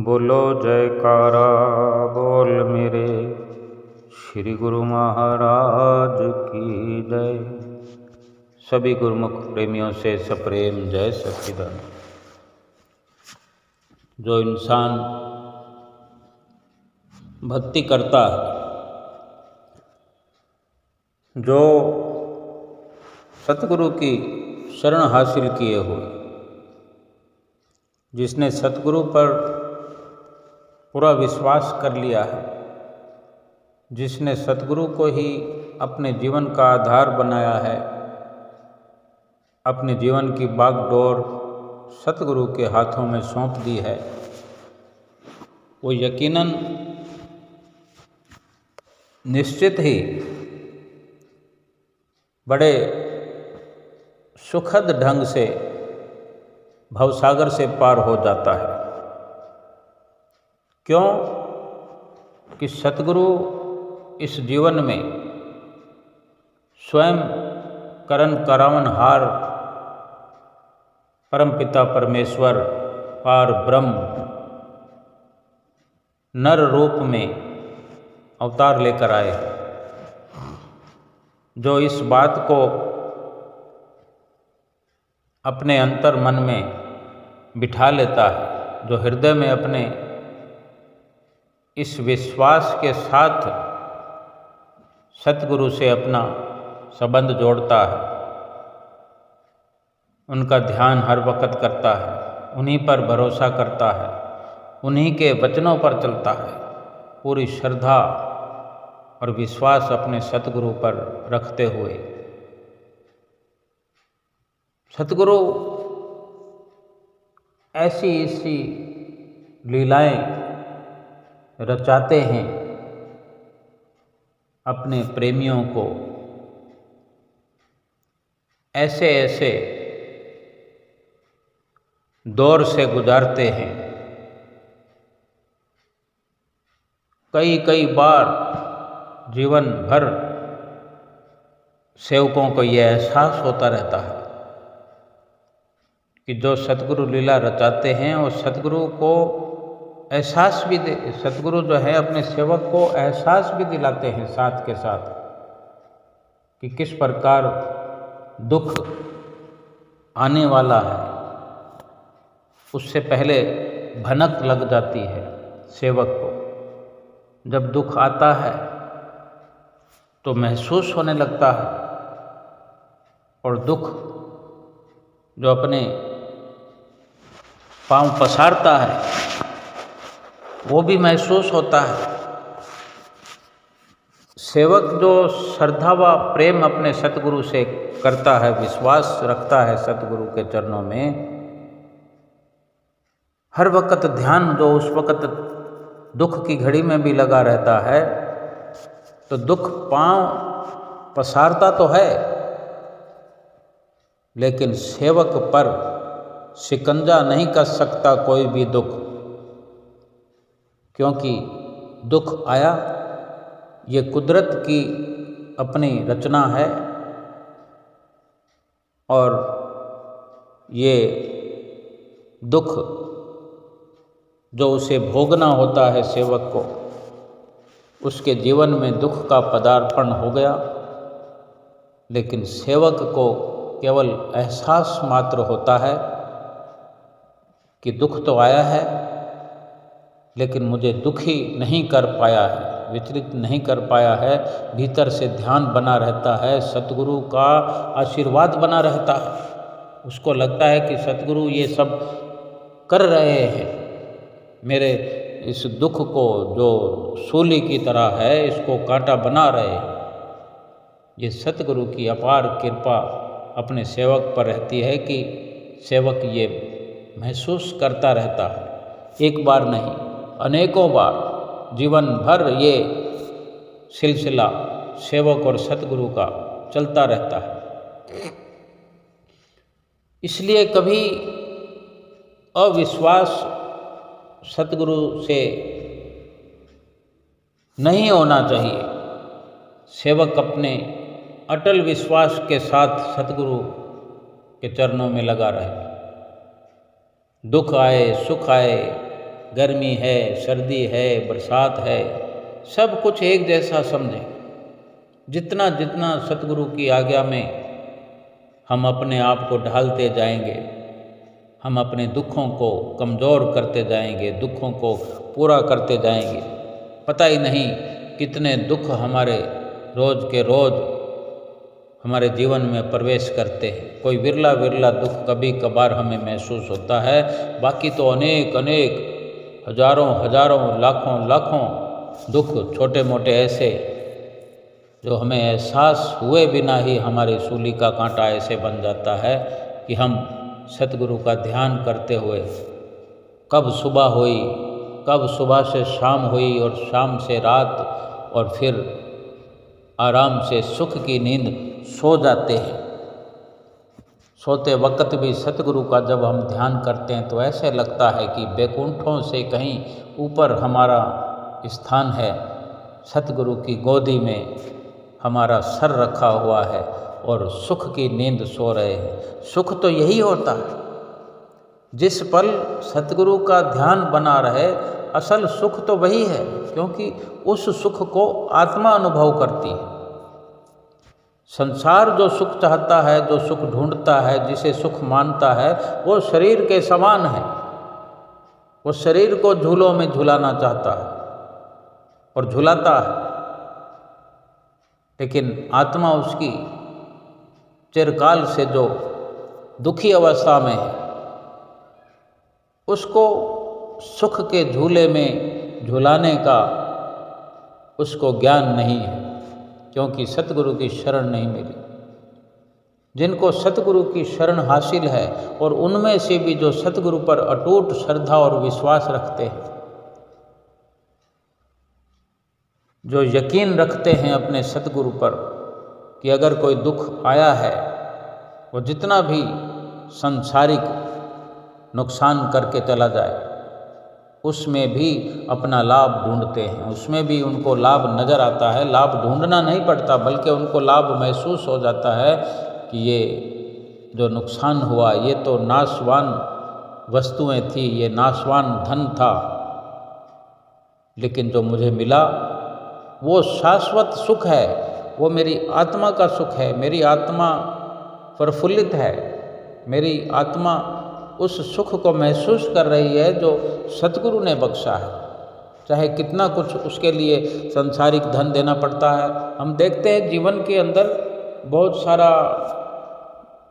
बोलो जयकारा बोल मेरे श्री गुरु महाराज की जय। सभी गुरुमुख प्रेमियों से सप्रेम जय सच्चिदानंद। जो इंसान भक्ति करता है, जो सतगुरु की शरण हासिल किए हुए, जिसने सतगुरु पर पूरा विश्वास कर लिया है, जिसने सतगुरु को ही अपने जीवन का आधार बनाया है, अपने जीवन की बागडोर सतगुरु के हाथों में सौंप दी है, वो यकीनन निश्चित ही बड़े सुखद ढंग से भवसागर से पार हो जाता है। क्यों कि सतगुरु इस जीवन में स्वयं करण करावनहार परमपिता परमेश्वर पार ब्रह्म नर रूप में अवतार लेकर आए, जो इस बात को अपने अंतर मन में बिठा लेता है, जो हृदय में अपने इस विश्वास के साथ सतगुरु से अपना संबंध जोड़ता है, उनका ध्यान हर वक्त करता है, उन्हीं पर भरोसा करता है, उन्हीं के वचनों पर चलता है, पूरी श्रद्धा और विश्वास अपने सतगुरु पर रखते हुए सतगुरु ऐसी लीलाएं रचाते हैं अपने प्रेमियों को, ऐसे दौर से गुजारते हैं। कई बार जीवन भर सेवकों को यह एहसास होता रहता है कि जो सतगुरु लीला रचाते हैं और सतगुरु को एहसास भी सतगुरु जो है अपने सेवक को एहसास भी दिलाते हैं साथ के साथ कि किस प्रकार दुख आने वाला है। उससे पहले भनक लग जाती है सेवक को। जब दुख आता है तो महसूस होने लगता है, और दुख जो अपने पांव पसारता है वो भी महसूस होता है। सेवक जो श्रद्धा व प्रेम अपने सतगुरु से करता है, विश्वास रखता है सतगुरु के चरणों में, हर वक्त ध्यान जो उस वक्त दुख की घड़ी में भी लगा रहता है, तो दुख पांव पसारता तो है, लेकिन सेवक पर शिकंजा नहीं कर सकता कोई भी दुख, क्योंकि दुख आया ये कुदरत की अपनी रचना है, और ये दुख जो उसे भोगना होता है सेवक को, उसके जीवन में दुख का पदार्पण हो गया, लेकिन सेवक को केवल एहसास मात्र होता है कि दुख तो आया है, लेकिन मुझे दुखी नहीं कर पाया है, विचलित नहीं कर पाया है। भीतर से ध्यान बना रहता है, सतगुरु का आशीर्वाद बना रहता है। उसको लगता है कि सतगुरु ये सब कर रहे हैं, मेरे इस दुख को जो सूली की तरह है इसको कांटा बना रहे हैं। ये सतगुरु की अपार कृपा अपने सेवक पर रहती है कि सेवक ये महसूस करता रहता है। एक बार नहीं, अनेकों बार जीवन भर ये सिलसिला सेवक और सतगुरु का चलता रहता है। इसलिए कभी अविश्वास सतगुरु से नहीं होना चाहिए। सेवक अपने अटल विश्वास के साथ सतगुरु के चरणों में लगा रहे। दुख आए सुख आए गर्मी है, सर्दी है, बरसात है, सब कुछ एक जैसा समझें। जितना जितना सतगुरु की आज्ञा में हम अपने आप को ढालते जाएंगे, हम अपने दुखों को कमज़ोर करते जाएंगे, दुखों को पूरा करते जाएंगे। पता ही नहीं कितने दुख हमारे रोज़ के रोज़ हमारे जीवन में प्रवेश करते हैं। कोई विरला विरला दुख कभी कभार हमें महसूस होता है, बाकी तो अनेक अनेक हजारों हजारों लाखों लाखों दुख छोटे मोटे ऐसे जो हमें एहसास हुए बिना ही हमारी सूली का कांटा ऐसे बन जाता है कि हम सतगुरु का ध्यान करते हुए कब सुबह हुई, कब सुबह से शाम हुई और शाम से रात, और फिर आराम से सुख की नींद सो जाते हैं। सोते वक्त भी सतगुरु का जब हम ध्यान करते हैं तो ऐसे लगता है कि बैकुंठों से कहीं ऊपर हमारा स्थान है, सतगुरु की गोदी में हमारा सर रखा हुआ है और सुख की नींद सो रहे हैं। सुख तो यही होता है, जिस पल सतगुरु का ध्यान बना रहे, असल सुख तो वही है, क्योंकि उस सुख को आत्मा अनुभव करती है। संसार जो सुख चाहता है, जो सुख ढूंढता है, जिसे सुख मानता है, वो शरीर के समान है। वो शरीर को झूलों में झुलाना चाहता है और झुलाता है, लेकिन आत्मा उसकी चिरकाल से जो दुखी अवस्था में है, उसको सुख के झूले में झुलाने का उसको ज्ञान नहीं है, क्योंकि सतगुरु की शरण नहीं मिली। जिनको सतगुरु की शरण हासिल है और उनमें से भी जो सतगुरु पर अटूट श्रद्धा और विश्वास रखते हैं, जो यकीन रखते हैं अपने सतगुरु पर कि अगर कोई दुख आया है, वो जितना भी सांसारिक नुकसान करके चला जाए, उसमें भी अपना लाभ ढूंढते हैं, उसमें भी उनको लाभ नज़र आता है। लाभ ढूंढना नहीं पड़ता, बल्कि उनको लाभ महसूस हो जाता है कि ये जो नुकसान हुआ, ये तो नाशवान वस्तुएं थी, ये नाशवान धन था, लेकिन जो मुझे मिला वो शाश्वत सुख है, वो मेरी आत्मा का सुख है। मेरी आत्मा प्रफुल्लित है, मेरी आत्मा उस सुख को महसूस कर रही है जो सतगुरु ने बख्शा है। चाहे कितना कुछ उसके लिए सांसारिक धन देना पड़ता है। हम देखते हैं जीवन के अंदर बहुत सारा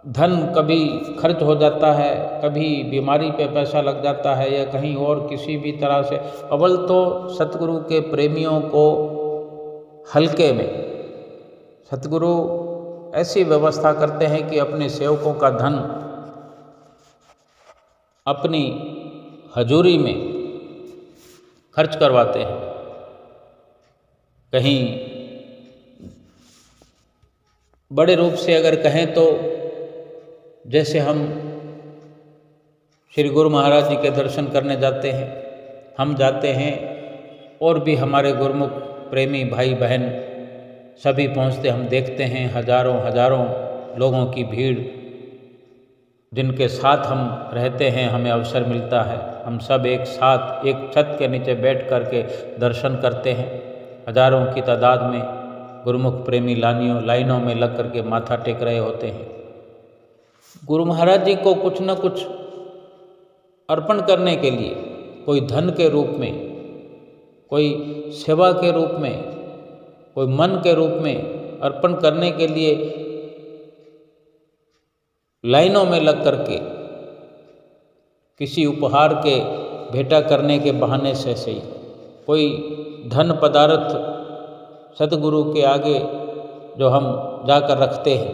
धन कभी खर्च हो जाता है, कभी बीमारी पे पैसा लग जाता है, या कहीं और किसी भी तरह से। अव्वल तो सतगुरु के प्रेमियों को हल्के में सतगुरु ऐसी व्यवस्था करते हैं कि अपने सेवकों का धन अपनी हजूरी में खर्च करवाते हैं। कहीं बड़े रूप से अगर कहें तो जैसे हम श्री गुरु महाराज जी के दर्शन करने जाते हैं, हम जाते हैं, और भी हमारे गुरुमुख प्रेमी भाई बहन सभी पहुँचते, हम देखते हैं हजारों हजारों लोगों की भीड़, जिनके साथ हम रहते हैं, हमें अवसर मिलता है। हम सब एक साथ एक छत के नीचे बैठ कर के दर्शन करते हैं। हजारों की तादाद में गुरुमुख प्रेमी लाइनों में लग कर के माथा टेक रहे होते हैं। गुरु महाराज जी को कुछ न कुछ अर्पण करने के लिए, कोई धन के रूप में, कोई सेवा के रूप में, कोई मन के रूप में अर्पण करने के लिए लाइनों में लग करके किसी उपहार के भेंटा करने के बहाने से सही कोई धन पदार्थ सतगुरु के आगे जो हम जाकर रखते हैं,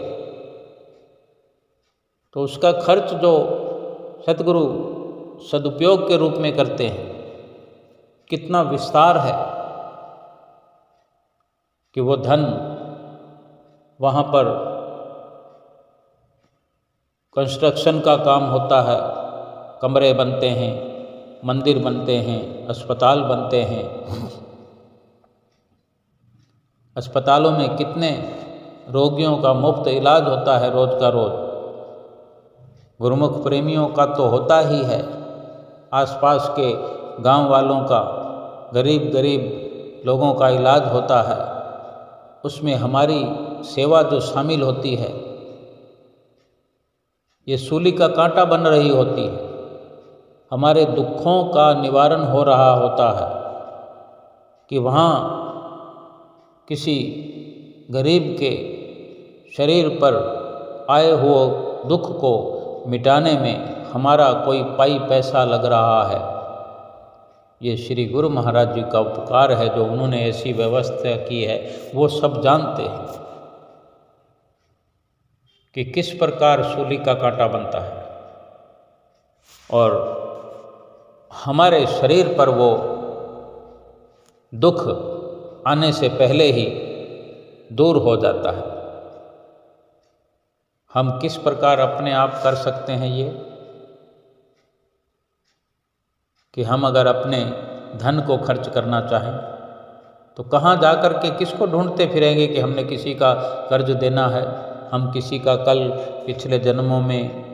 तो उसका खर्च जो सतगुरु सदुपयोग के रूप में करते हैं, कितना विस्तार है कि वो धन वहाँ पर कंस्ट्रक्शन का काम होता है, कमरे बनते हैं, मंदिर बनते हैं, अस्पताल बनते हैं। अस्पतालों में कितने रोगियों का मुफ्त इलाज होता है रोज का रोज। गुरुमुख प्रेमियों का तो होता ही है, आसपास के गांव वालों का, गरीब लोगों का इलाज होता है, उसमें हमारी सेवा जो शामिल होती है, ये सूली का कांटा बन रही होती है। हमारे दुखों का निवारण हो रहा होता है कि वहाँ किसी गरीब के शरीर पर आए हुए दुख को मिटाने में हमारा कोई पाई पैसा लग रहा है। ये श्री गुरु महाराज जी का उपकार है जो उन्होंने ऐसी व्यवस्था की है। वो सब जानते हैं कि किस प्रकार सूली का कांटा बनता है और हमारे शरीर पर वो दुख आने से पहले ही दूर हो जाता है। हम किस प्रकार अपने आप कर सकते हैं ये कि हम अगर अपने धन को खर्च करना चाहें तो कहाँ जाकर के किसको ढूंढते फिरेंगे कि हमने किसी का कर्ज देना है, हम किसी का कल पिछले जन्मों में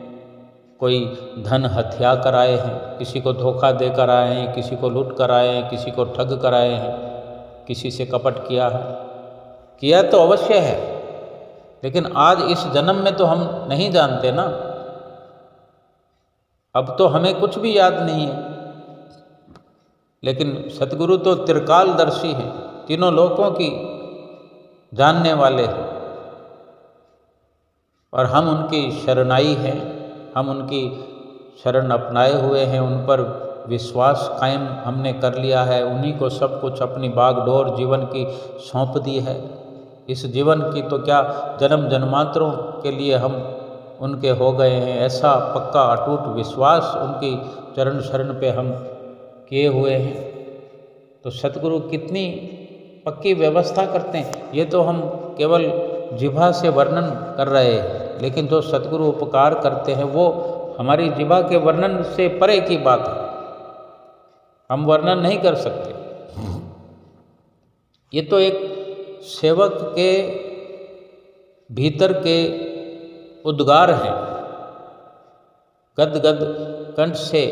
कोई धन हथिया कर आए हैं, किसी को धोखा दे कर आए हैं, किसी को लूट कर आए हैं, किसी को ठग कर आए हैं, किसी से कपट किया है। किया तो अवश्य है, लेकिन आज इस जन्म में तो हम नहीं जानते ना। अब तो हमें कुछ भी याद नहीं है, लेकिन सतगुरु तो त्रिकालदर्शी हैं, तीनों लोकों की जानने वाले हैं और हम उनकी शरणाई हैं, हम उनकी शरण अपनाए हुए हैं, उन पर विश्वास कायम हमने कर लिया है, उन्हीं को सब कुछ अपनी बागडोर जीवन की सौंप दी है। इस जीवन की तो क्या जन्म जन्मांतरों के लिए हम उनके हो गए हैं, ऐसा पक्का अटूट विश्वास उनकी चरण शरण पे हम किए हुए हैं। तो सतगुरु कितनी पक्की व्यवस्था करते हैं, ये तो हम केवल जिह्वा से वर्णन कर रहे हैं, लेकिन जो सतगुरु उपकार करते हैं वो हमारी जिह्वा के वर्णन से परे की बात है, हम वर्णन नहीं कर सकते। ये तो एक सेवक के भीतर के उद्गार हैं, गद कंठ से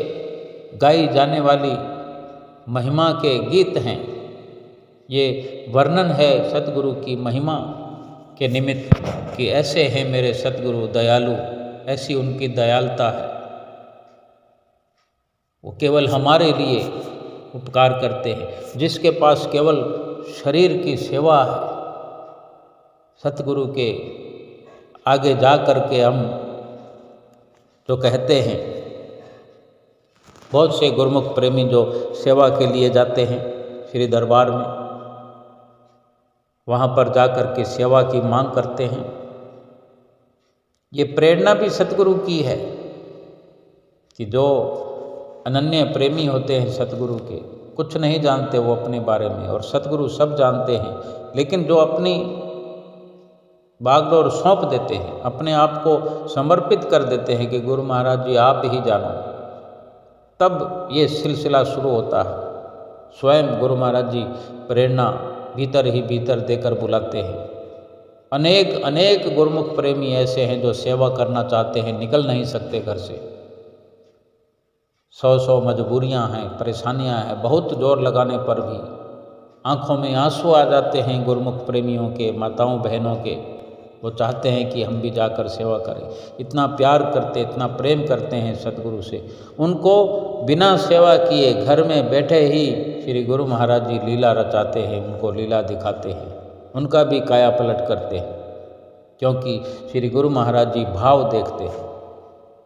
गाई जाने वाली महिमा के गीत हैं। ये वर्णन है सतगुरु की महिमा के निमित्त कि ऐसे हैं मेरे सतगुरु दयालु, ऐसी उनकी दयालुता है। वो केवल हमारे लिए उपकार करते हैं। जिसके पास केवल शरीर की सेवा है, सतगुरु के आगे जा कर के हम जो कहते हैं, बहुत से गुरमुख प्रेमी जो सेवा के लिए जाते हैं श्री दरबार में, वहाँ पर जा कर के सेवा की मांग करते हैं। ये प्रेरणा भी सतगुरु की है कि जो अनन्य प्रेमी होते हैं सतगुरु के, कुछ नहीं जानते वो अपने बारे में, और सतगुरु सब जानते हैं, लेकिन जो अपनी बागडोर सौंप देते हैं, अपने आप को समर्पित कर देते हैं कि गुरु महाराज जी आप ही जानो, तब ये सिलसिला शुरू होता है। स्वयं गुरु महाराज जी प्रेरणा भीतर ही भीतर देकर बुलाते हैं। अनेक गुरुमुख प्रेमी ऐसे हैं जो सेवा करना चाहते हैं, निकल नहीं सकते घर से, 100 मजबूरियां हैं, परेशानियां हैं, बहुत जोर लगाने पर भी आँखों में आंसू आ जाते हैं गुरुमुख प्रेमियों के, माताओं बहनों के। वो चाहते हैं कि हम भी जाकर सेवा करें। इतना प्यार करते, इतना प्रेम करते हैं सतगुरु से, उनको बिना सेवा किए घर में बैठे ही श्री गुरु महाराज जी लीला रचाते हैं, उनको लीला दिखाते हैं, उनका भी काया पलट करते हैं, क्योंकि श्री गुरु महाराज जी भाव देखते हैं,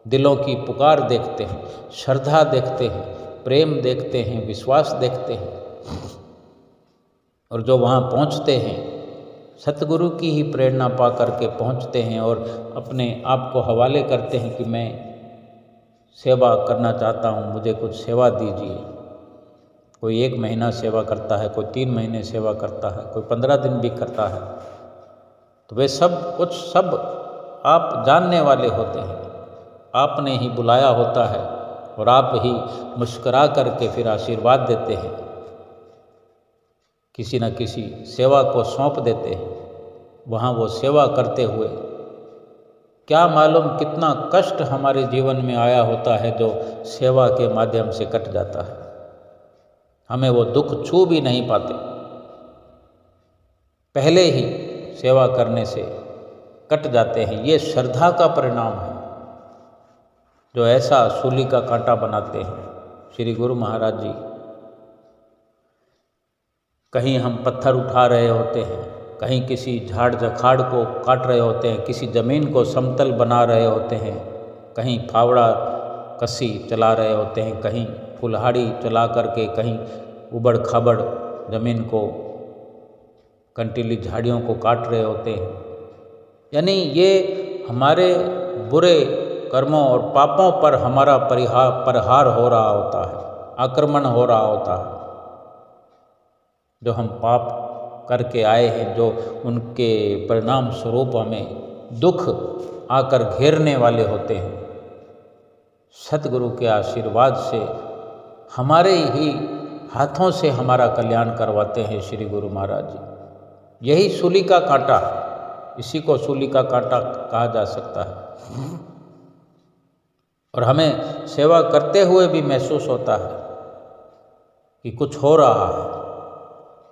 दिलों की पुकार देखते हैं, श्रद्धा देखते हैं, प्रेम देखते हैं, विश्वास देखते हैं। और जो वहाँ पहुँचते हैं सतगुरु की ही प्रेरणा पा करके पहुँचते हैं और अपने आप को हवाले करते हैं कि मैं सेवा करना चाहता हूँ, मुझे कुछ सेवा दीजिए। कोई 1 महीना सेवा करता है, कोई 3 महीने सेवा करता है, कोई 15 दिन भी करता है। तो वे सब आप जानने वाले होते हैं, आपने ही बुलाया होता है और आप ही मुस्कुरा करके फिर आशीर्वाद देते हैं, किसी न किसी सेवा को सौंप देते हैं। वहाँ वो सेवा करते हुए क्या मालूम कितना कष्ट हमारे जीवन में आया होता है जो सेवा के माध्यम से कट जाता है। हमें वो दुख छू भी नहीं पाते, पहले ही सेवा करने से कट जाते हैं। ये श्रद्धा का परिणाम है जो ऐसा सूली का कांटा बनाते हैं श्री गुरु महाराज जी। कहीं हम पत्थर उठा रहे होते हैं, कहीं किसी झाड़ झखाड़ को काट रहे होते हैं, किसी ज़मीन को समतल बना रहे होते हैं, कहीं फावड़ा कसी चला रहे होते हैं, कहीं कुल्हाड़ी चला करके कहीं उबड़ खाबड़ ज़मीन को, कंटीली झाड़ियों को काट रहे होते हैं। यानी ये हमारे बुरे कर्मों और पापों पर हमारा प्रहार हो रहा होता है, आक्रमण हो रहा होता है। जो हम पाप करके आए हैं, जो उनके परिणाम स्वरूप हमें दुख आकर घेरने वाले होते हैं, सतगुरु के आशीर्वाद से हमारे ही हाथों से हमारा कल्याण करवाते हैं श्री गुरु महाराज जी। यही सूली का कांटा, इसी को सूली का कांटा कहा जा सकता है। और हमें सेवा करते हुए भी महसूस होता है कि कुछ हो रहा है,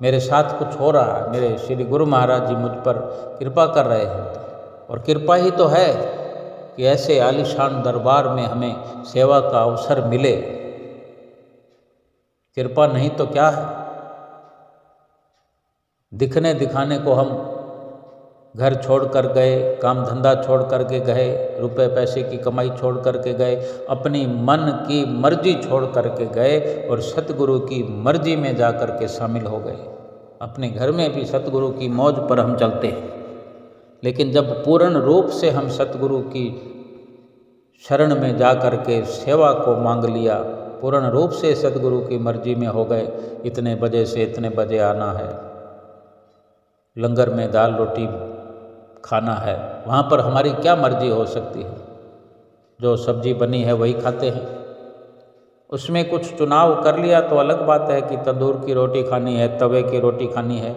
मेरे साथ कुछ हो रहा है, मेरे श्री गुरु महाराज जी मुझ पर कृपा कर रहे हैं। और कृपा ही तो है कि ऐसे आलीशान दरबार में हमें सेवा का अवसर मिले। कृपा नहीं तो क्या है। दिखने दिखाने को हम घर छोड़ कर गए, काम धंधा छोड़ कर के गए, रुपए पैसे की कमाई छोड़ कर के गए, अपनी मन की मर्जी छोड़ कर के गए और सतगुरु की मर्जी में जा कर के शामिल हो गए। अपने घर में भी सतगुरु की मौज पर हम चलते हैं, लेकिन जब पूर्ण रूप से हम सतगुरु की शरण में जा कर के सेवा को मांग लिया, पूर्ण रूप से सतगुरु की मर्जी में हो गए, इतने बजे से इतने बजे आना है, लंगर में दाल रोटी खाना है, वहाँ पर हमारी क्या मर्जी हो सकती है। जो सब्जी बनी है वही खाते हैं। उसमें कुछ चुनाव कर लिया तो अलग बात है कि तंदूर की रोटी खानी है, तवे की रोटी खानी है,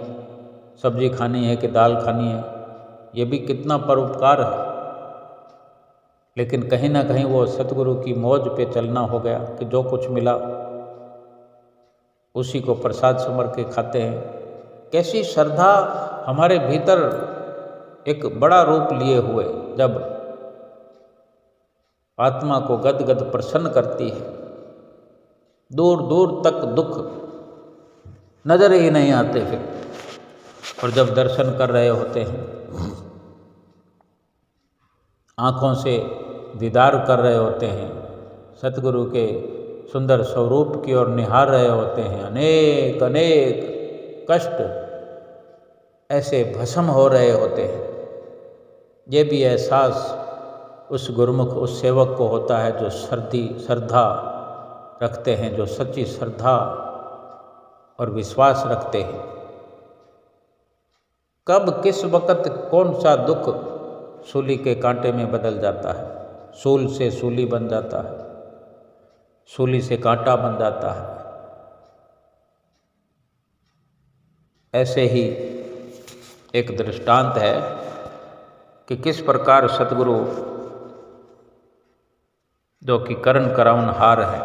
सब्जी खानी है कि दाल खानी है। ये भी कितना परोपकार है। लेकिन कहीं ना कहीं वो सतगुरु की मौज पे चलना हो गया कि जो कुछ मिला उसी को प्रसाद समझ के खाते हैं। कैसी श्रद्धा हमारे भीतर एक बड़ा रूप लिए हुए जब आत्मा को गदगद प्रसन्न करती है, दूर दूर तक दुख नजर ही नहीं आते फिर। और जब दर्शन कर रहे होते हैं, आँखों से दीदार कर रहे होते हैं, सतगुरु के सुंदर स्वरूप की ओर निहार रहे होते हैं, अनेक अनेक कष्ट ऐसे भस्म हो रहे होते हैं। ये भी एहसास उस गुरुमुख, उस सेवक को होता है जो श्रद्धा रखते हैं, जो सच्ची श्रद्धा और विश्वास रखते हैं। कब किस वक़्त कौन सा दुख सूली के कांटे में बदल जाता है, सूल से सूली बन जाता है, सूली से कांटा बन जाता है। ऐसे ही एक दृष्टांत है कि किस प्रकार सतगुरु जो कि करण कराउनहार है।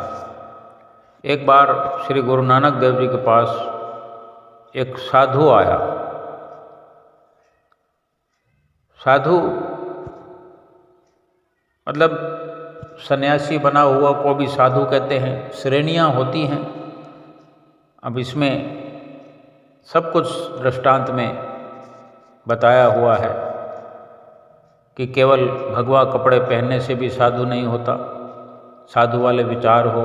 एक बार श्री गुरु नानक देव जी के पास एक साधु आया। साधु मतलब सन्यासी बना हुआ को भी साधु कहते हैं। श्रेणियाँ होती हैं। अब इसमें सब कुछ दृष्टांत में बताया हुआ है कि केवल भगवा कपड़े पहनने से भी साधु नहीं होता, साधु वाले विचार हो।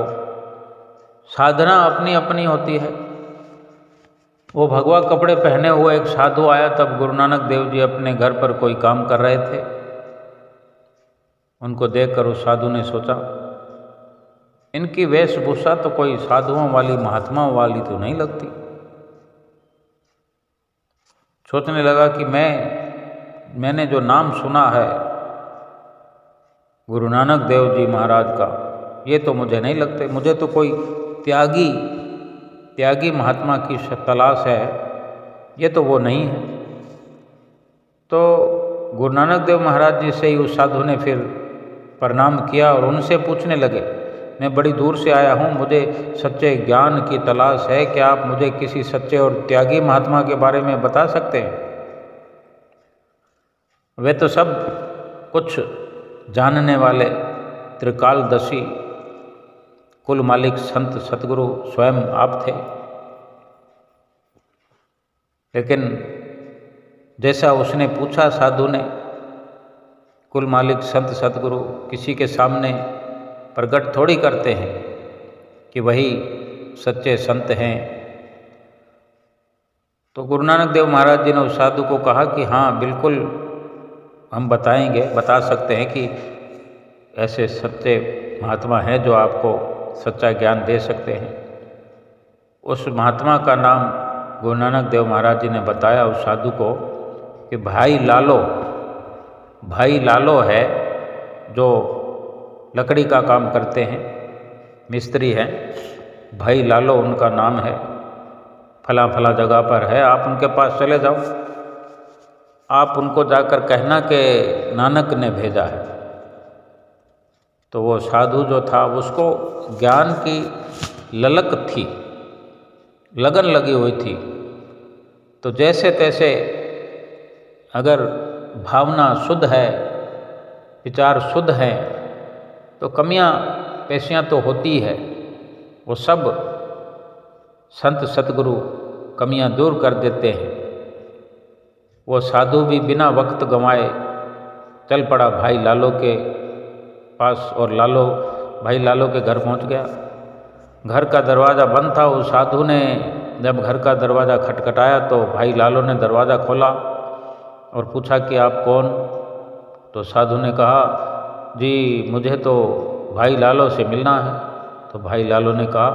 साधना अपनी अपनी होती है। वो भगवा कपड़े पहने हुए एक साधु आया, तब गुरु नानक देव जी अपने घर पर कोई काम कर रहे थे। उनको देखकर उस साधु ने सोचा, इनकी वेशभूषा तो कोई साधुओं वाली, महात्माओं वाली तो नहीं लगती। सोचने लगा कि मैंने जो नाम सुना है गुरु नानक देव जी महाराज का, ये तो मुझे नहीं लगते। मुझे तो कोई त्यागी महात्मा की तलाश है, ये तो वो नहीं है। तो गुरु नानक देव महाराज जी से ही उस साधु ने फिर प्रणाम किया और उनसे पूछने लगे, मैं बड़ी दूर से आया हूँ, मुझे सच्चे ज्ञान की तलाश है। क्या आप मुझे किसी सच्चे और त्यागी महात्मा के बारे में बता सकते हैं? वे तो सब कुछ जानने वाले त्रिकालदर्शी कुल मालिक संत सतगुरु स्वयं आप थे। लेकिन जैसा उसने पूछा साधु ने, कुल मालिक संत सतगुरु किसी के सामने प्रकट थोड़ी करते हैं कि वही सच्चे संत हैं। तो गुरु नानक देव महाराज जी ने उस साधु को कहा कि हाँ बिल्कुल हम बताएंगे, बता सकते हैं कि ऐसे सच्चे महात्मा हैं जो आपको सच्चा ज्ञान दे सकते हैं। उस महात्मा का नाम गुरु नानक देव महाराज जी ने बताया उस साधु को कि भाई लालो है, जो लकड़ी का काम करते हैं, मिस्त्री हैं। भाई लालो उनका नाम है, फला जगह पर है, आप उनके पास चले जाओ। आप उनको जाकर कहना कि नानक ने भेजा है। तो वो साधु जो था उसको ज्ञान की ललक थी, लगन लगी हुई थी। तो जैसे तैसे अगर भावना शुद्ध है, विचार शुद्ध हैं, तो कमियां पेशियां तो होती है, वो सब संत सतगुरु कमियां दूर कर देते हैं। वो साधु भी बिना वक्त गंवाए चल पड़ा भाई लालो के पास और भाई लालो के घर पहुंच गया। घर का दरवाज़ा बंद था। उस साधु ने जब घर का दरवाज़ा खटखटाया तो भाई लालो ने दरवाज़ा खोला और पूछा कि आप कौन? तो साधु ने कहा, जी मुझे तो भाई लालो से मिलना है। तो भाई लालो ने कहा,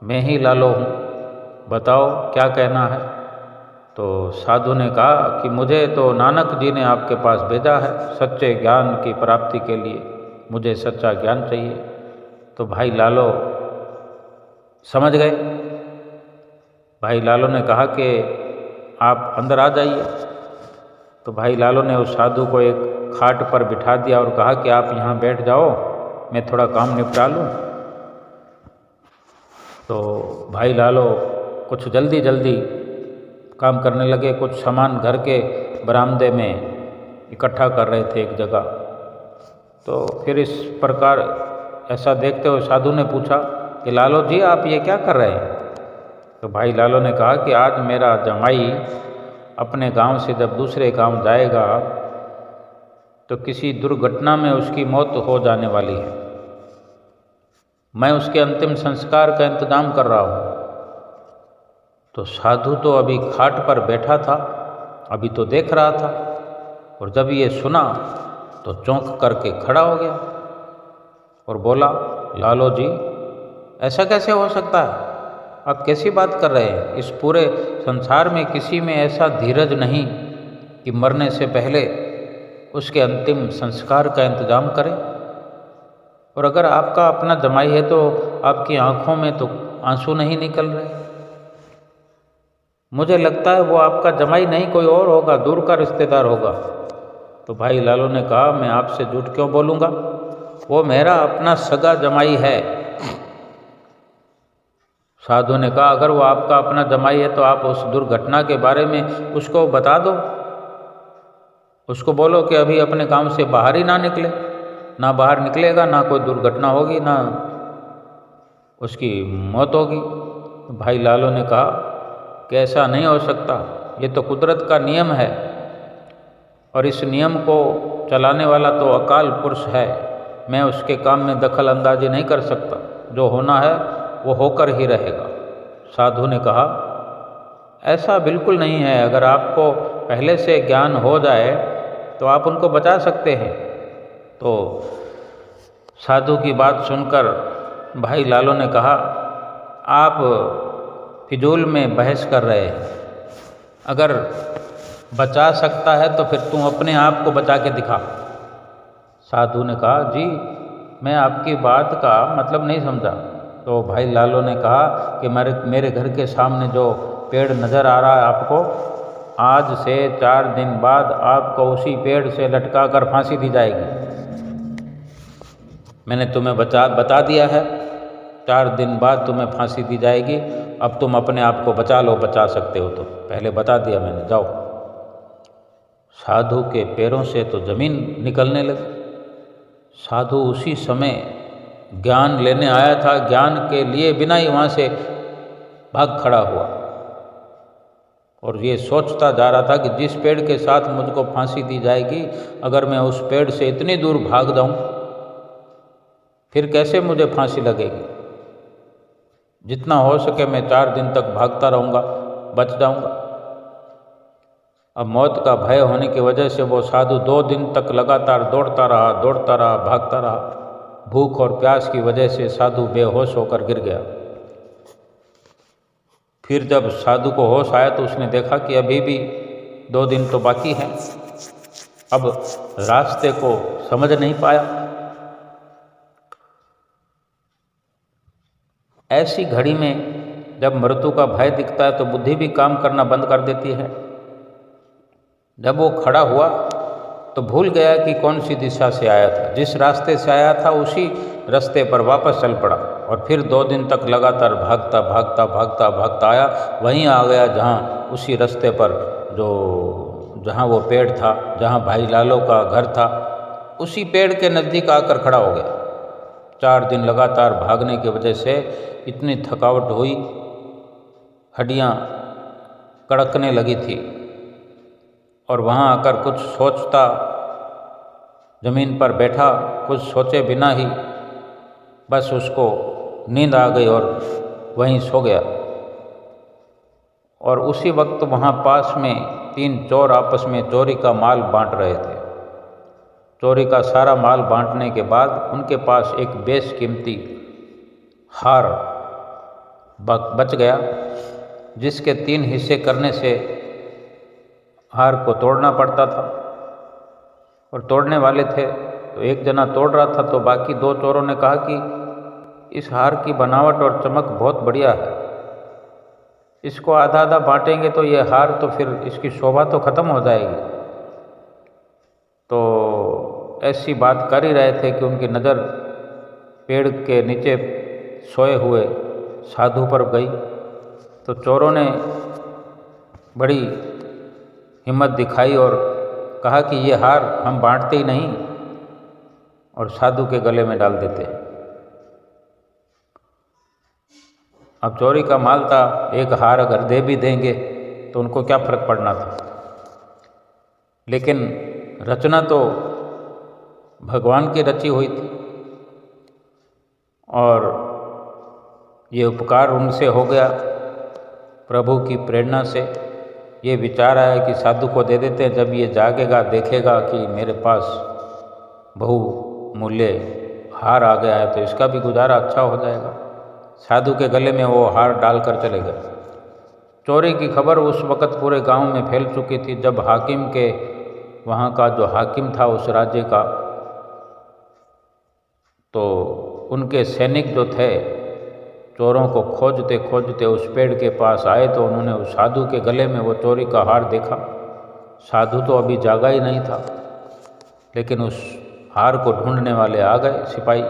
मैं ही लालो हूँ, बताओ क्या कहना है? तो साधु ने कहा कि मुझे तो नानक जी ने आपके पास भेजा है सच्चे ज्ञान की प्राप्ति के लिए, मुझे सच्चा ज्ञान चाहिए। तो भाई लालो समझ गए। भाई लालो ने कहा कि आप अंदर आ जाइए। तो भाई लालो ने उस साधु को एक खाट पर बिठा दिया और कहा कि आप यहाँ बैठ जाओ, मैं थोड़ा काम निपटा लूँ। तो भाई लालो कुछ जल्दी काम करने लगे। कुछ सामान घर के बरामदे में इकट्ठा कर रहे थे एक जगह। तो फिर इस प्रकार ऐसा देखते हुए साधु ने पूछा कि लालो जी आप ये क्या कर रहे हैं? तो भाई लालो ने कहा कि आज मेरा जमाई अपने गांव से जब दूसरे गांव जाएगा तो किसी दुर्घटना में उसकी मौत हो जाने वाली है। मैं उसके अंतिम संस्कार का इंतजाम कर रहा हूँ। तो साधु तो अभी खाट पर बैठा था, अभी तो देख रहा था, और जब ये सुना तो चौंक करके खड़ा हो गया और बोला, लालो जी ऐसा कैसे हो सकता है? आप कैसी बात कर रहे हैं? इस पूरे संसार में किसी में ऐसा धीरज नहीं कि मरने से पहले उसके अंतिम संस्कार का इंतजाम करे। और अगर आपका अपना जमाई है तो आपकी आंखों में तो आंसू नहीं निकल रहे। मुझे लगता है वो आपका जमाई नहीं कोई और होगा, दूर का रिश्तेदार होगा। तो भाई लालो ने कहा, मैं आपसे झूठ क्यों बोलूँगा, वो मेरा अपना सगा जमाई है। साधु ने कहा, अगर वो आपका अपना जमाई है तो आप उस दुर्घटना के बारे में उसको बता दो। उसको बोलो कि अभी अपने गांव से बाहर ही ना निकले, ना बाहर निकलेगा, ना कोई दुर्घटना होगी, ना उसकी मौत होगी। भाई लालो ने कहा कि ऐसा नहीं हो सकता, ये तो कुदरत का नियम है और इस नियम को चलाने वाला तो अकाल पुरुष है। मैं उसके काम में दखल अंदाजी नहीं कर सकता, जो होना है वो होकर ही रहेगा। साधु ने कहा, ऐसा बिल्कुल नहीं है, अगर आपको पहले से ज्ञान हो जाए तो आप उनको बचा सकते हैं। तो साधु की बात सुनकर भाई लालो ने कहा, आप फिजूल में बहस कर रहे हैं, अगर बचा सकता है तो फिर तू अपने आप को बचा के दिखा। साधु ने कहा, जी मैं आपकी बात का मतलब नहीं समझा। तो भाई लालो ने कहा कि मेरे घर के सामने जो पेड़ नज़र आ रहा है आपको, आज से 4 दिन बाद आपको उसी पेड़ से लटका कर फांसी दी जाएगी। मैंने तुम्हें बता दिया है, 4 दिन बाद तुम्हें फांसी दी जाएगी। अब तुम अपने आप को बचा लो, बचा सकते हो तो। पहले बता दिया मैंने, जाओ। साधु के पैरों से तो जमीन निकलने लगी। साधु उसी समय ज्ञान लेने आया था, ज्ञान के लिए बिना ही वहाँ से भाग खड़ा हुआ और ये सोचता जा रहा था कि जिस पेड़ के साथ मुझको फांसी दी जाएगी, अगर मैं उस पेड़ से इतनी दूर भाग जाऊं, फिर कैसे मुझे फांसी लगेगी। जितना हो सके मैं 4 दिन तक भागता रहूँगा, बच जाऊँगा। अब मौत का भय होने की वजह से वो साधु 2 दिन तक लगातार दौड़ता रहा, भागता रहा। भूख और प्यास की वजह से साधु बेहोश होकर गिर गया। फिर जब साधु को होश आया तो उसने देखा कि अभी भी 2 दिन तो बाकी हैं। अब रास्ते को समझ नहीं पाया। ऐसी घड़ी में जब मृत्यु का भय दिखता है तो बुद्धि भी काम करना बंद कर देती है। जब वो खड़ा हुआ तो भूल गया कि कौन सी दिशा से आया था। जिस रास्ते से आया था उसी रास्ते पर वापस चल पड़ा और फिर 2 दिन तक लगातार भागता आया। वहीं आ गया जहाँ उसी रास्ते पर जहाँ वो पेड़ था, जहाँ भाई लालो का घर था, उसी पेड़ के नज़दीक आकर खड़ा हो गया। 4 दिन लगातार भागने की वजह से इतनी थकावट हुई, हड्डियाँ कड़कने लगी थी और वहाँ आकर कुछ सोचता, ज़मीन पर बैठा, कुछ सोचे बिना ही बस उसको नींद आ गई और वहीं सो गया। और उसी वक्त वहाँ पास में 3 चोर आपस में चोरी का माल बांट रहे थे। चोरी का सारा माल बांटने के बाद उनके पास एक बेशकीमती हार बच गया, जिसके 3 हिस्से करने से हार को तोड़ना पड़ता था। और तोड़ने वाले थे तो एक जना तोड़ रहा था तो बाकी 2 चोरों ने कहा कि इस हार की बनावट और चमक बहुत बढ़िया है, इसको आधा आधा बांटेंगे तो ये हार तो फिर इसकी शोभा तो ख़त्म हो जाएगी। तो ऐसी बात कर ही रहे थे कि उनकी नज़र पेड़ के नीचे सोए हुए साधु पर गई। तो चोरों ने बड़ी हिम्मत दिखाई और कहा कि ये हार हम बांटते ही नहीं और साधु के गले में डाल देते हैं। अब चोरी का माल था, एक हार अगर दे भी देंगे तो उनको क्या फर्क पड़ना था। लेकिन रचना तो भगवान की रची हुई थी और ये उपकार उनसे हो गया, प्रभु की प्रेरणा से। ये विचार आया कि साधु को दे देते हैं, जब ये जागेगा देखेगा कि मेरे पास बहुमूल्य हार आ गया है तो इसका भी गुजारा अच्छा हो जाएगा। साधु के गले में वो हार डालकर चले गए। चोरी की खबर उस वक़्त पूरे गांव में फैल चुकी थी। जब हाकिम के वहाँ का जो हाकिम था उस राज्य का, तो उनके सैनिक जो थे चोरों को खोजते खोजते उस पेड़ के पास आए तो उन्होंने उस साधु के गले में वो चोरी का हार देखा। साधु तो अभी जागा ही नहीं था, लेकिन उस हार को ढूंढने वाले आ गए सिपाही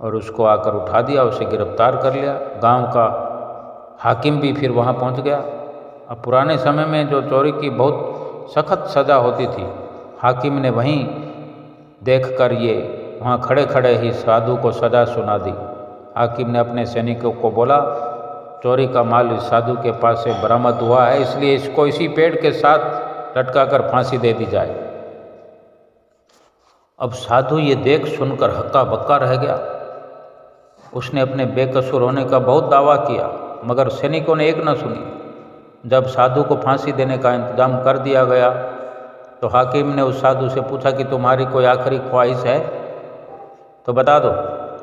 और उसको आकर उठा दिया, उसे गिरफ्तार कर लिया। गांव का हाकिम भी फिर वहां पहुंच गया। अब पुराने समय में जो चोरी की बहुत सख्त सज़ा होती थी, हाकिम ने वहीं देखकर ये वहाँ खड़े खड़े ही साधु को सज़ा सुना दी। हाकिम ने अपने सैनिकों को बोला, चोरी का माल इस साधु के पास से बरामद हुआ है, इसलिए इसको इसी पेड़ के साथ लटका कर फांसी दे दी जाए। अब साधु ये देख सुनकर हक्का बक्का रह गया। उसने अपने बेकसूर होने का बहुत दावा किया, मगर सैनिकों ने एक न सुनी। जब साधु को फांसी देने का इंतजाम कर दिया गया तो हाकिम ने उस साधु से पूछा कि तुम्हारी कोई आखिरी ख्वाहिश है तो बता दो।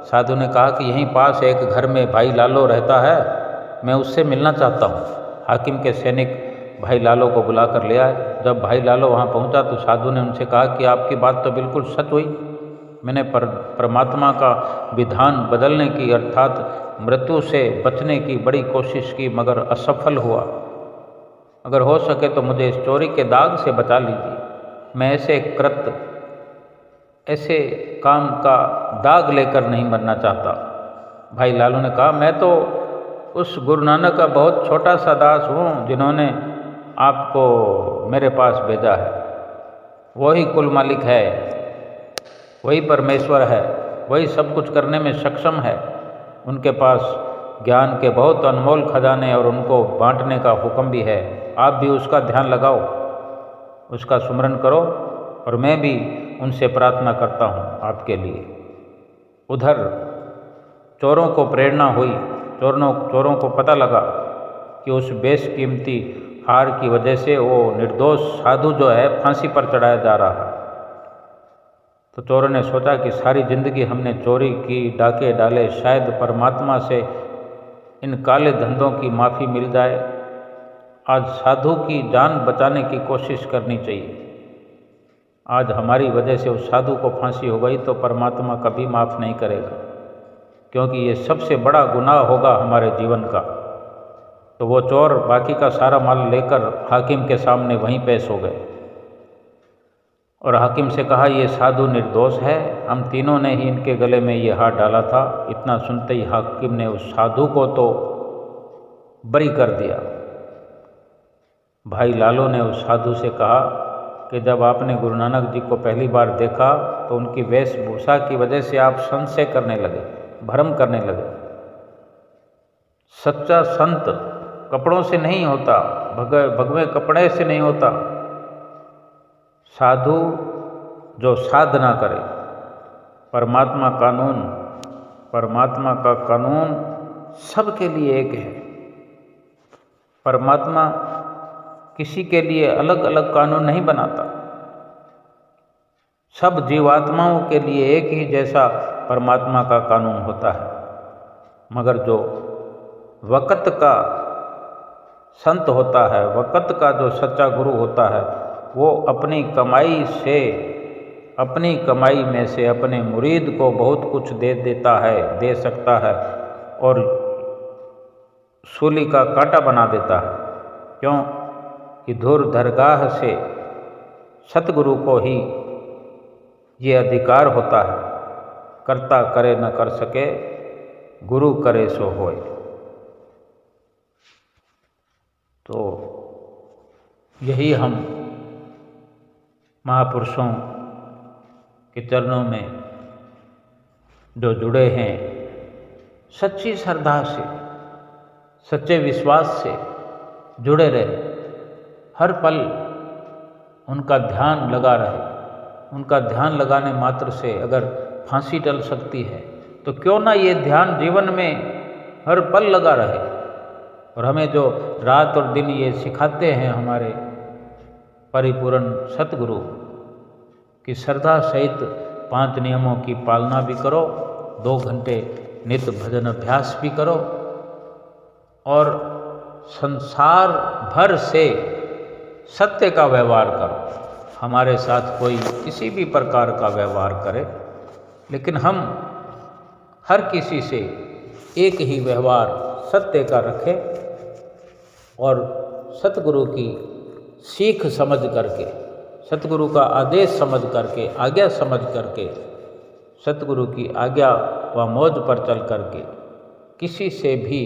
साधु ने कहा कि यहीं पास एक घर में भाई लालो रहता है, मैं उससे मिलना चाहता हूँ। हाकिम के सैनिक भाई लालो को बुला कर ले आए। जब भाई लालो वहाँ पहुँचा तो साधु ने उनसे कहा कि आपकी बात तो बिल्कुल सच हुई, मैंने परमात्मा का विधान बदलने की अर्थात मृत्यु से बचने की बड़ी कोशिश की मगर असफल हुआ। अगर हो सके तो मुझे इस चोरी के दाग से बचा लीजिए। मैं ऐसे कृत्य ऐसे काम का दाग लेकर नहीं मरना चाहता। भाई लालू ने कहा, मैं तो उस गुरु नानक का बहुत छोटा सा दास हूँ जिन्होंने आपको मेरे पास भेजा है। वही कुल मालिक है, वही परमेश्वर है, वही सब कुछ करने में सक्षम है। उनके पास ज्ञान के बहुत अनमोल खजाने और उनको बांटने का हुक्म भी है। आप भी उसका ध्यान लगाओ, उसका सुमरन करो, और मैं भी उनसे प्रार्थना करता हूँ आपके लिए। उधर चोरों को प्रेरणा हुई, चोरों को पता लगा कि उस बेशकीमती हार की वजह से वो निर्दोष साधु जो है फांसी पर चढ़ाया जा रहा है। तो चोरों ने सोचा कि सारी जिंदगी हमने चोरी की, डाके डाले, शायद परमात्मा से इन काले धंधों की माफ़ी मिल जाए। आज साधु की जान बचाने की कोशिश करनी चाहिए। आज हमारी वजह से उस साधु को फांसी हो गई तो परमात्मा कभी माफ़ नहीं करेगा, क्योंकि ये सबसे बड़ा गुनाह होगा हमारे जीवन का। तो वो चोर बाकी का सारा माल लेकर हाकिम के सामने वहीं पेश हो गए और हाकिम से कहा, ये साधु निर्दोष है, हम तीनों ने ही इनके गले में ये हाथ डाला था। इतना सुनते ही हाकिम ने उस साधु को तो बरी कर दिया। भाई लालू ने उस साधु से कहा कि जब आपने गुरु नानक जी को पहली बार देखा तो उनकी वेशभूषा की वजह से आप संशय करने लगे, भ्रम करने लगे। सच्चा संत कपड़ों से नहीं होता, भगवे कपड़े से नहीं होता। साधु जो साधना करे, परमात्मा का कानून सबके लिए एक है। परमात्मा किसी के लिए अलग अलग कानून नहीं बनाता। सब जीवात्माओं के लिए एक ही जैसा परमात्मा का कानून होता है। मगर जो वक़्त का संत होता है, वक़्त का जो सच्चा गुरु होता है, वो अपनी कमाई में से अपने मुरीद को बहुत कुछ दे सकता है और सूली का कांटा बना देता है। क्यों कि धूर दरगाह से सतगुरु को ही ये अधिकार होता है, कर्ता करे न कर सके, गुरु करे सो होए। तो यही हम महापुरुषों के चरणों में जो जुड़े हैं, सच्ची श्रद्धा से, सच्चे विश्वास से जुड़े रहे, हर पल उनका ध्यान लगा रहे। उनका ध्यान लगाने मात्र से अगर फांसी टल सकती है तो क्यों ना ये ध्यान जीवन में हर पल लगा रहे। और हमें जो रात और दिन ये सिखाते हैं हमारे परिपूर्ण सतगुरु कि श्रद्धा सहित 5 नियमों की पालना भी करो, 2 घंटे नित्य भजन अभ्यास भी करो और संसार भर से सत्य का व्यवहार करो। हमारे साथ कोई किसी भी प्रकार का व्यवहार करे, लेकिन हम हर किसी से एक ही व्यवहार सत्य का रखें और सतगुरु की सीख समझ करके, सतगुरु का आदेश समझ करके, आज्ञा समझ करके, सतगुरु की आज्ञा व मौज पर चल करके, किसी से भी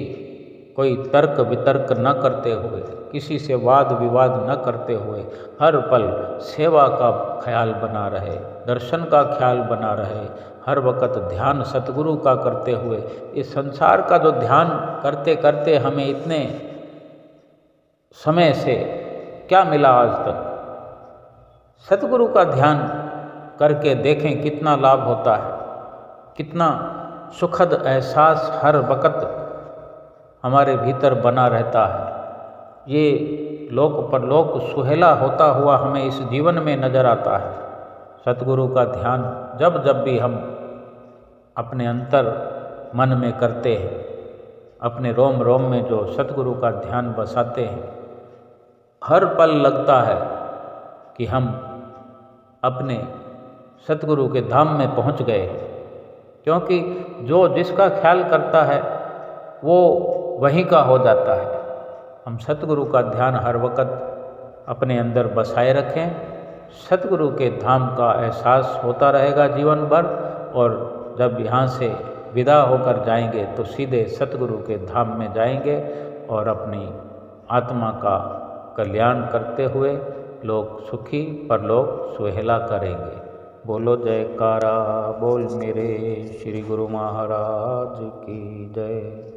कोई तर्क वितर्क न करते हुए, किसी से वाद विवाद न करते हुए, हर पल सेवा का ख्याल बना रहे, दर्शन का ख्याल बना रहे, हर वक़्त ध्यान सतगुरु का करते हुए। इस संसार का जो ध्यान करते करते हमें इतने समय से क्या मिला आज तक, सतगुरु का ध्यान करके देखें कितना लाभ होता है, कितना सुखद एहसास हर वक़्त हमारे भीतर बना रहता है। ये लोक परलोक सुहेला होता हुआ हमें इस जीवन में नज़र आता है। सतगुरु का ध्यान जब जब भी हम अपने अंतर मन में करते हैं, अपने रोम रोम में जो सतगुरु का ध्यान बसाते हैं, हर पल लगता है कि हम अपने सतगुरु के धाम में पहुंच गए हैं। क्योंकि जो जिसका ख्याल करता है वो वहीं का हो जाता है। हम सतगुरु का ध्यान हर वक़्त अपने अंदर बसाए रखें सतगुरु के धाम का एहसास होता रहेगा जीवन भर। और जब यहाँ से विदा होकर जाएंगे तो सीधे सतगुरु के धाम में जाएंगे और अपनी आत्मा का कल्याण करते हुए लोग सुखी परलोक सुहेला करेंगे। बोलो जयकारा बोल मेरे श्री गुरु महाराज की जय।